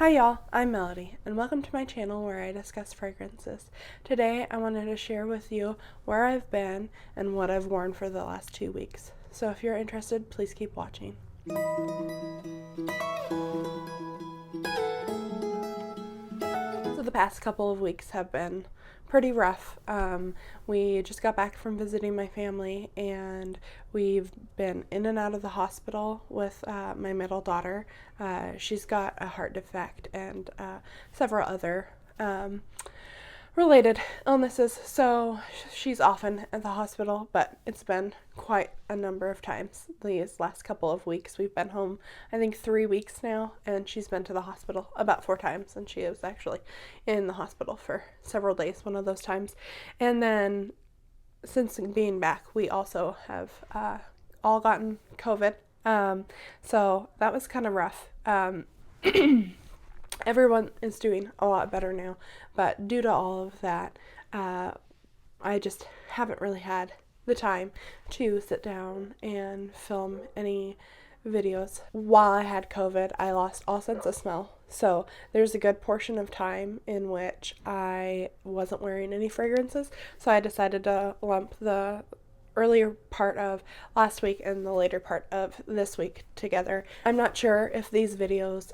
Hi y'all, I'm Melody, and welcome to my channel where I discuss fragrances. Today I wanted to share with you where I've been and what I've worn for the last 2 weeks. So if you're interested, please keep watching. So the past couple of weeks have been pretty rough. We just got back from visiting my family, and we've been in and out of the hospital with my middle daughter. She's got a heart defect and several other related illnesses, so she's often at the hospital, but it's been quite a number of times these last couple of weeks. We've been home, I think, 3 weeks now, and she's been to the hospital about 4 times, and she was actually in the hospital for several days one of those times. And then since being back, we also have all gotten COVID, so that was kind of rough. Everyone is doing a lot better now, but due to all of that, I just haven't really had the time to sit down and film any videos. While I had COVID, I lost all sense of smell, so there's a good portion of time in which I wasn't wearing any fragrances, so I decided to lump the earlier part of last week and the later part of this week together. I'm not sure if these videos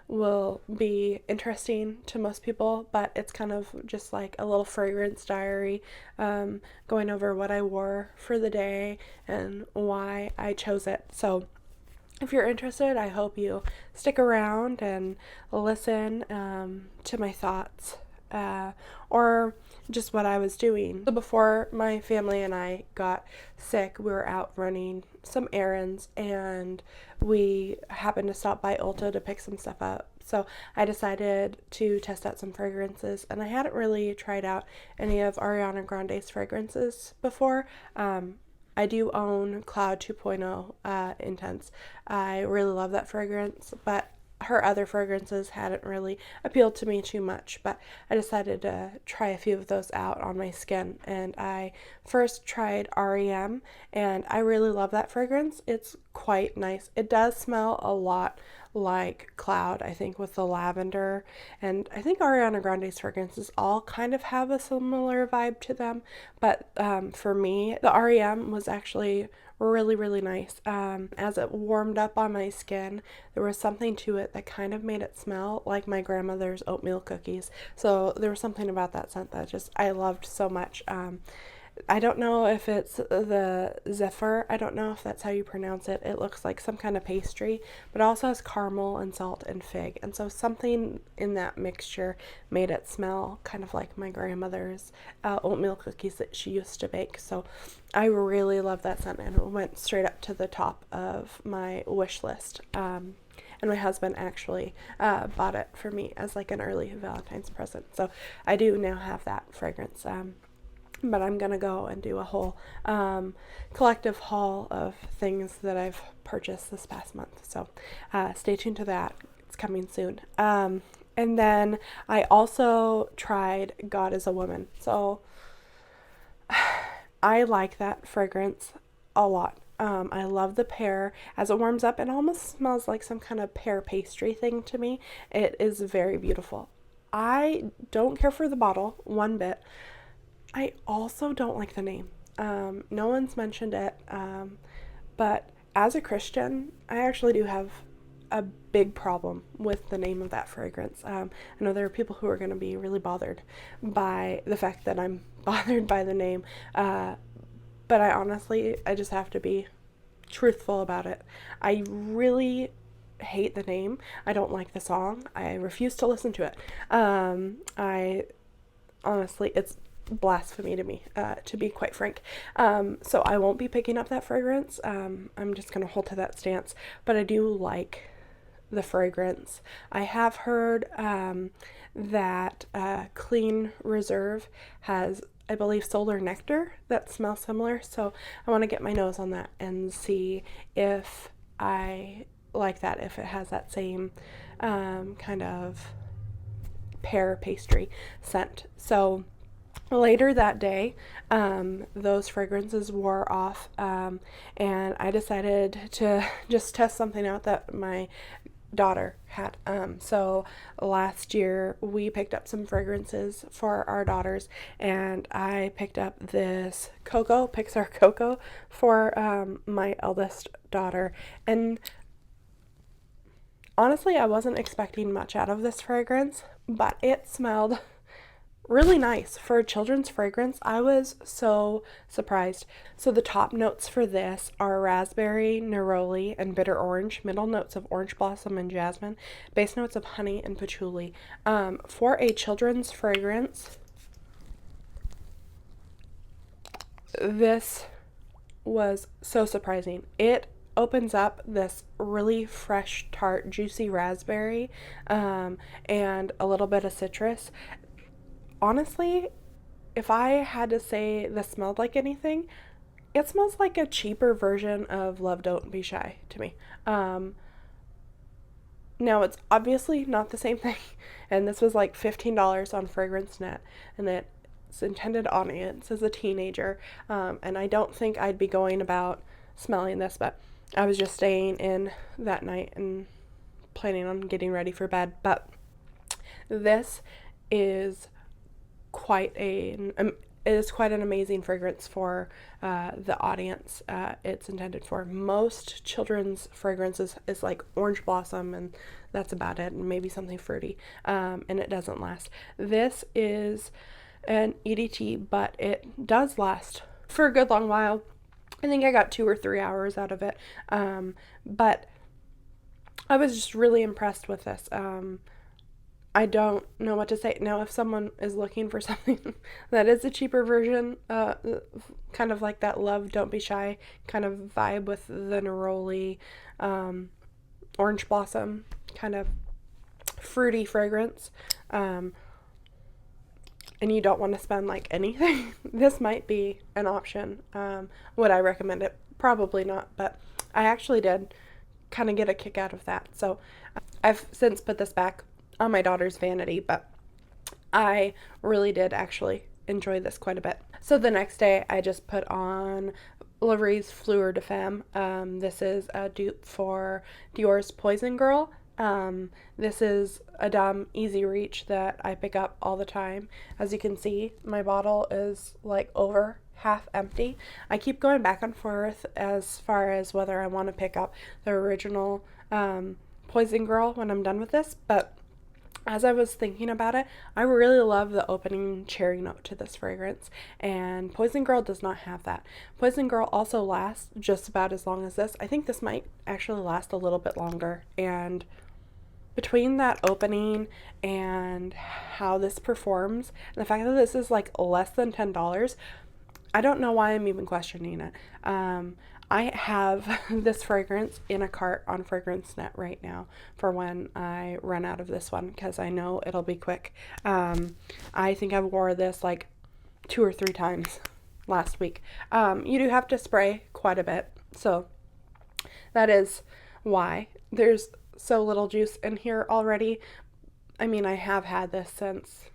will be interesting to most people, but it's kind of just like a little fragrance diary, going over what I wore for the day and why I chose it. So if you're interested, I hope you stick around and listen to my thoughts or just what I was doing. So before my family and I got sick, we were out running some errands, and we happened to stop by Ulta to pick some stuff up. So I decided to test out some fragrances, and I hadn't really tried out any of Ariana Grande's fragrances before. I do own Cloud 2.0 Intense. I really love that fragrance, but her other fragrances hadn't really appealed to me too much, but I decided to try a few of those out on my skin. And I first tried R.E.M, and I really love that fragrance. It's quite nice. It does smell a lot like Cloud, I think, with the lavender, and I think Ariana Grande's fragrances all kind of have a similar vibe to them, but for me, the R.E.M was actually really nice. As it warmed up on my skin, there was something to it that kind of made it smell like my grandmother's oatmeal cookies. So there was something about that scent that just I loved so much. I don't know if it's the zephyr. I don't know if that's how you pronounce it. It looks like some kind of pastry, but it also has caramel and salt and fig. And so something in that mixture made it smell kind of like my grandmother's oatmeal cookies that she used to bake. So I really love that scent, and it went straight up to the top of my wish list. And my husband actually bought it for me as like an early Valentine's present. So I do now have that fragrance. But I'm going to go and do a whole collective haul of things that I've purchased this past month. So stay tuned to that. It's coming soon. And then I also tried God is a Woman. So I like that fragrance a lot. I love the pear. As it warms up, it almost smells like some kind of pear pastry thing to me. It is very beautiful. I don't care for the bottle one bit. I also don't like the name. No one's mentioned it, but as a Christian, I actually do have a big problem with the name of that fragrance. I know there are people who are going to be really bothered by the fact that I'm bothered by the name, but I just have to be truthful about it. I really hate the name. I don't like the song. I refuse to listen to it. It's blasphemy to me, to be quite frank. So I won't be picking up that fragrance. I'm just going to hold to that stance, but I do like the fragrance. I have heard that Clean Reserve has, I believe, Solar Nectar that smells similar, so I want to get my nose on that and see if I like that, if it has that same kind of pear pastry scent. So later that day, those fragrances wore off, and I decided to just test something out that my daughter had. So last year we picked up some fragrances for our daughters, and I picked up this Coco, Pixar Coco, for my eldest daughter. And honestly, I wasn't expecting much out of this fragrance, but it smelled really nice for a children's fragrance. I was so surprised. So the top notes for this are raspberry, neroli, and bitter orange. Middle notes of orange blossom and jasmine. Base notes of honey and patchouli. For a children's fragrance, this was so surprising. It opens up this really fresh, tart, juicy raspberry, and a little bit of citrus. Honestly, if I had to say this smelled like anything, it smells like a cheaper version of Love Don't Be Shy to me. Now, it's obviously not the same thing, and this was like $15 on FragranceNet, and its intended audience is a teenager, and I don't think I'd be going about smelling this, but I was just staying in that night and planning on getting ready for bed. But this is quite an amazing fragrance for the audience it's intended for. Most children's fragrances is like orange blossom, and that's about it, and maybe something fruity, and it doesn't last. This is an EDT, but it does last for a good long while. I think I got 2 or 3 hours out of it, but I was just really impressed with this. I don't know what to say. Now, if someone is looking for something that is a cheaper version, kind of like that Love Don't Be Shy kind of vibe with the neroli, orange blossom kind of fruity fragrance, and you don't want to spend like anything, this might be an option. Would I recommend it? Probably not, but I actually did kind of get a kick out of that. So I've since put this back on my daughter's vanity, but I really did actually enjoy this quite a bit. So the next day I just put on Rive's Fleur de Femme. This is a dupe for Dior's Poison Girl. This is a dumb easy reach that I pick up all the time. As you can see, my bottle is like over half empty. I keep going back and forth as far as whether I want to pick up the original Poison Girl when I'm done with this, but as I was thinking about it, I really love the opening cherry note to this fragrance, and Poison Girl does not have that. Poison Girl also lasts just about as long as this. I think this might actually last a little bit longer, and between that opening and how this performs, and the fact that this is like less than $10, I don't know why I'm even questioning it. I have this fragrance in a cart on FragranceNet right now for when I run out of this one, because I know it'll be quick. I think I wore this like 2 or 3 times last week. You do have to spray quite a bit, so that is why there's so little juice in here already. I mean, I have had this since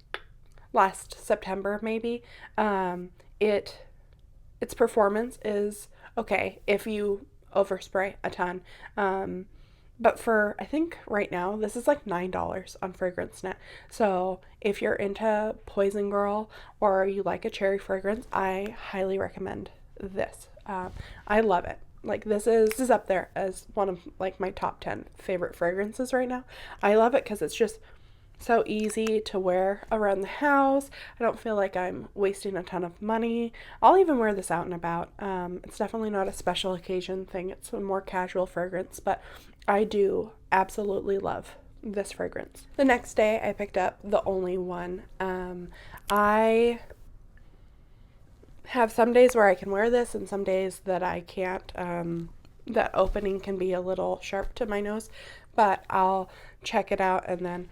last September maybe. Its performance is okay if you overspray a ton. But for, I think right now, this is like $9 on FragranceNet. So if you're into Poison Girl or you like a cherry fragrance, I highly recommend this. I love it. Like this is up there as one of like my top 10 favorite fragrances right now. I love it because it's just so easy to wear around the house. I don't feel like I'm wasting a ton of money. I'll even wear this out and about. It's definitely not a special occasion thing. It's a more casual fragrance, but I do absolutely love this fragrance. The next day I picked up the only one. I have some days where I can wear this and some days that I can't. That opening can be a little sharp to my nose, but I'll check it out, and then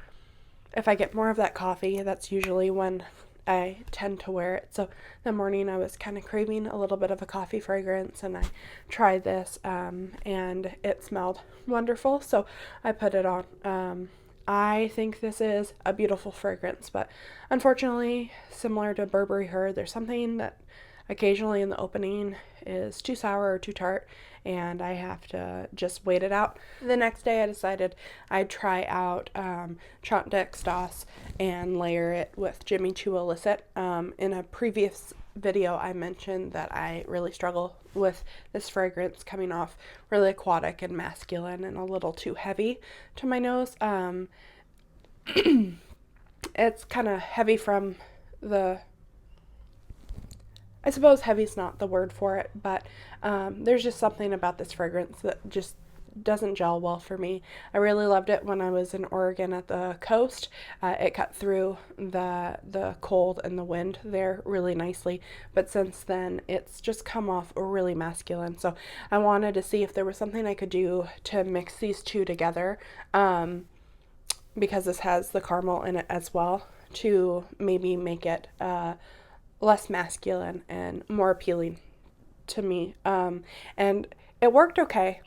if I get more of that coffee, that's usually when I tend to wear it. So the morning I was kind of craving a little bit of a coffee fragrance, and I tried this, and it smelled wonderful, so I put it on. I think this is a beautiful fragrance, but unfortunately, similar to Burberry Her, there's something that occasionally in the opening is too sour or too tart, and I have to just wait it out. The next day I decided I'd try out Chant Sauce and layer it with Jimmy Choo Illicit. In a previous video I mentioned that I really struggle with this fragrance coming off really aquatic and masculine and a little too heavy to my nose. It's kind of heavy from the, I suppose heavy's not the word for it, but there's just something about this fragrance that just doesn't gel well for me. I really loved it when I was in Oregon at the coast. It cut through the cold and the wind there really nicely, but since then it's just come off really masculine. So I wanted to see if there was something I could do to mix these two together, because this has the caramel in it as well, to maybe make it less masculine and more appealing to me. And it worked okay.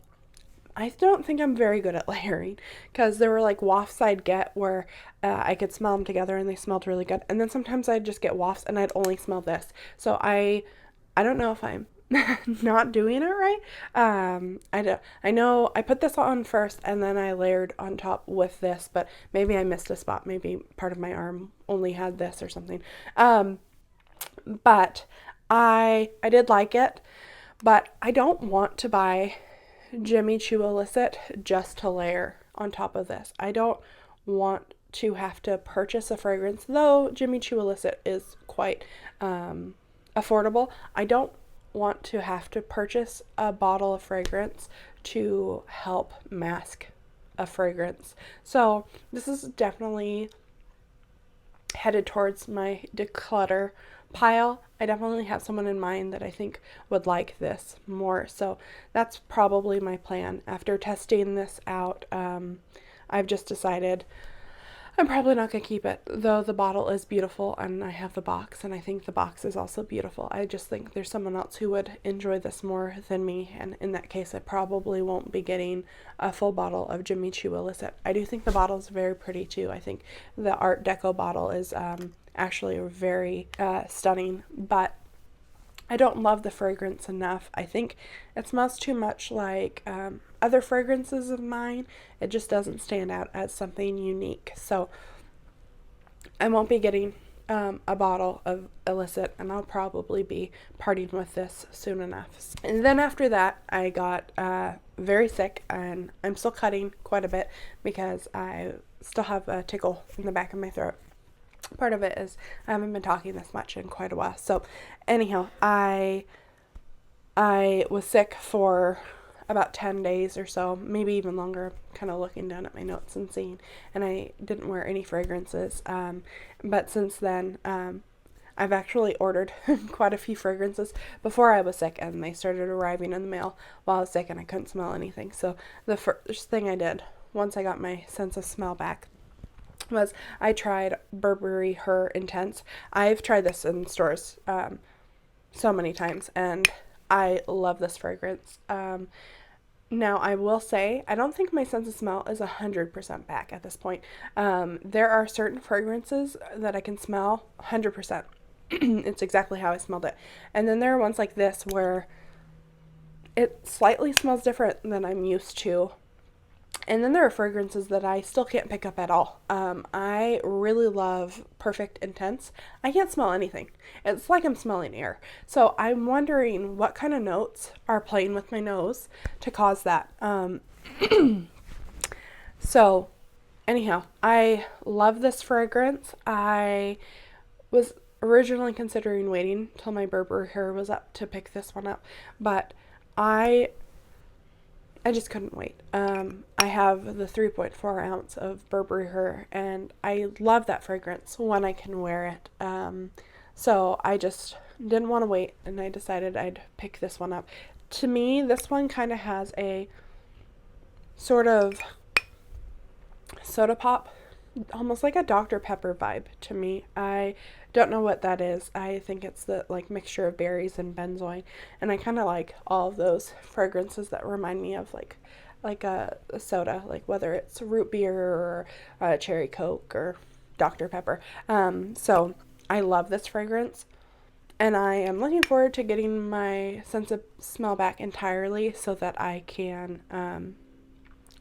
I don't think I'm very good at layering, because there were like wafts I'd get where I could smell them together and they smelled really good. And then sometimes I'd just get wafts and I'd only smell this. So I don't know if I'm not doing it right. I know I put this on first and then I layered on top with this, but maybe I missed a spot. Maybe part of my arm only had this or something. But I did like it, but I don't want to buy Jimmy Choo Illicit just to layer on top of this. I don't want to have to purchase a fragrance, though Jimmy Choo Illicit is quite affordable. I don't want to have to purchase a bottle of fragrance to help mask a fragrance. So this is definitely headed towards my declutter pile. I definitely have someone in mind that I think would like this more. So that's probably my plan. After testing this out, I've just decided I'm probably not going to keep it, though the bottle is beautiful and I have the box and I think the box is also beautiful. I just think there's someone else who would enjoy this more than me, and in that case I probably won't be getting a full bottle of Jimmy Choo Illicit. I do think the bottle is very pretty too. I think the Art Deco bottle is actually very stunning, but I don't love the fragrance enough. I think it smells too much like other fragrances of mine. It just doesn't stand out as something unique. So I won't be getting a bottle of Illicit, and I'll probably be parting with this soon enough. And then after that, I got very sick, and I'm still cutting quite a bit because I still have a tickle in the back of my throat. Part of it is I haven't been talking this much in quite a while. So anyhow, I was sick for about 10 days or so, maybe even longer. I'm kind of looking down at my notes and seeing, and I didn't wear any fragrances. But since then, I've actually ordered quite a few fragrances before I was sick, and they started arriving in the mail while I was sick and I couldn't smell anything. So the first thing I did once I got my sense of smell back was I tried Burberry Her Intense. I've tried this in stores so many times, and I love this fragrance. Now, I will say, I don't think my sense of smell is 100% back at this point. There are certain fragrances that I can smell 100%. It's exactly how I smelled it. And then there are ones like this where it slightly smells different than I'm used to. And then there are fragrances that I still can't pick up at all. I really love Perfect Intense. I can't smell anything. It's like I'm smelling air. So I'm wondering what kind of notes are playing with my nose to cause that. So anyhow, I love this fragrance. I was originally considering waiting till my Burberry hair was up to pick this one up, but I just couldn't wait. I have the 3.4 ounce of Burberry Her, and I love that fragrance when I can wear it. So I just didn't want to wait, and I decided I'd pick this one up. To me, this one kind of has a sort of soda pop, almost like a Dr. Pepper vibe to me. I don't know what that is. I think it's the mixture of berries and benzoin, and I kind of like all of those fragrances that remind me of like a soda, like whether it's root beer or cherry Coke or Dr. Pepper. So I love this fragrance. And I am looking forward to getting my sense of smell back entirely so that I can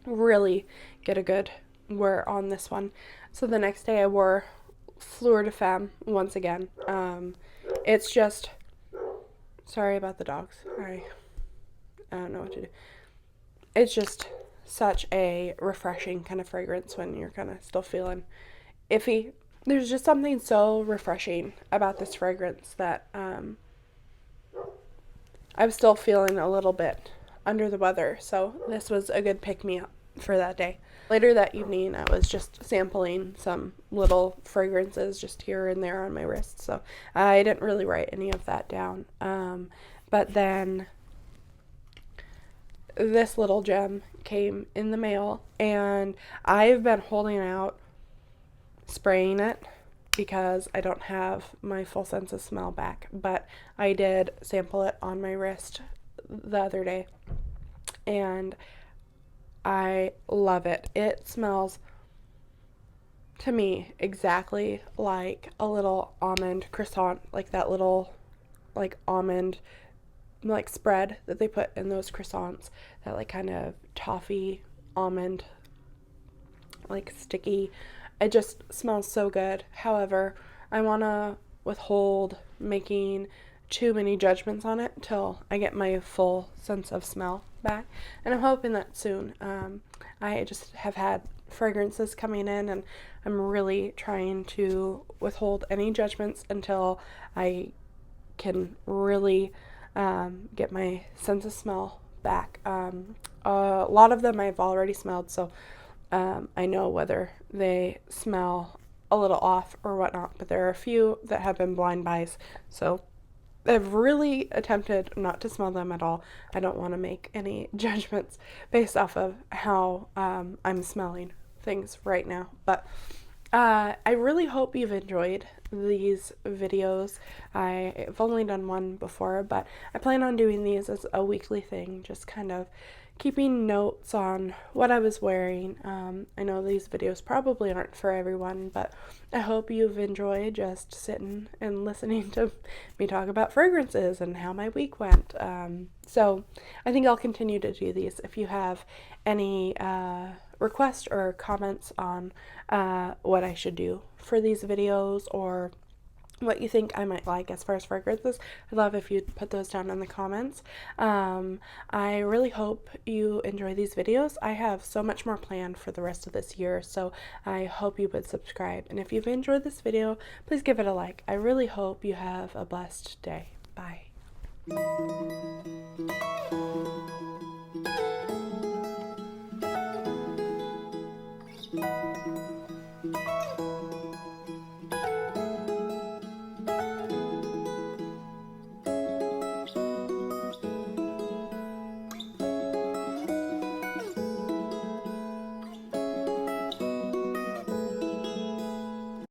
really get a good wear on this one. So the next day I wore Fleur de Femme once again. It's just, sorry about the dogs. I don't know what to do. It's just such a refreshing kind of fragrance when you're kind of still feeling iffy. There's just something so refreshing about this fragrance that I'm still feeling a little bit under the weather. So this was a good pick-me-up for that day. Later that evening, I was just sampling some little fragrances just here and there on my wrist. So I didn't really write any of that down. But then this little gem came in the mail, and I've been holding out spraying it because I don't have my full sense of smell back, but I did sample it on my wrist the other day, and I love it. It smells to me exactly like a little almond croissant, like that little like almond like spread that they put in those croissants, that like kind of toffee almond like sticky. It just smells so good. However, I want to withhold making too many judgments on it till I get my full sense of smell back, and I'm hoping that soon. I just have had fragrances coming in, and I'm really trying to withhold any judgments until I can really get my sense of smell back. A lot of them I've already smelled, so I know whether they smell a little off or whatnot, but there are a few that have been blind buys, so I've really attempted not to smell them at all. I don't want to make any judgments based off of how I'm smelling things right now, but I really hope you've enjoyed these videos. I've only done one before, but I plan on doing these as a weekly thing, just kind of keeping notes on what I was wearing. I know these videos probably aren't for everyone, but I hope you've enjoyed just sitting and listening to me talk about fragrances and how my week went. So I think I'll continue to do these. If you have any requests or comments on what I should do for these videos, or what you think I might like as far as fragrances, I'd love if you'd put those down in the comments. I really hope you enjoy these videos. I have so much more planned for the rest of this year, so I hope you would subscribe. And if you've enjoyed this video, please give it a like. I really hope you have a blessed day. Bye.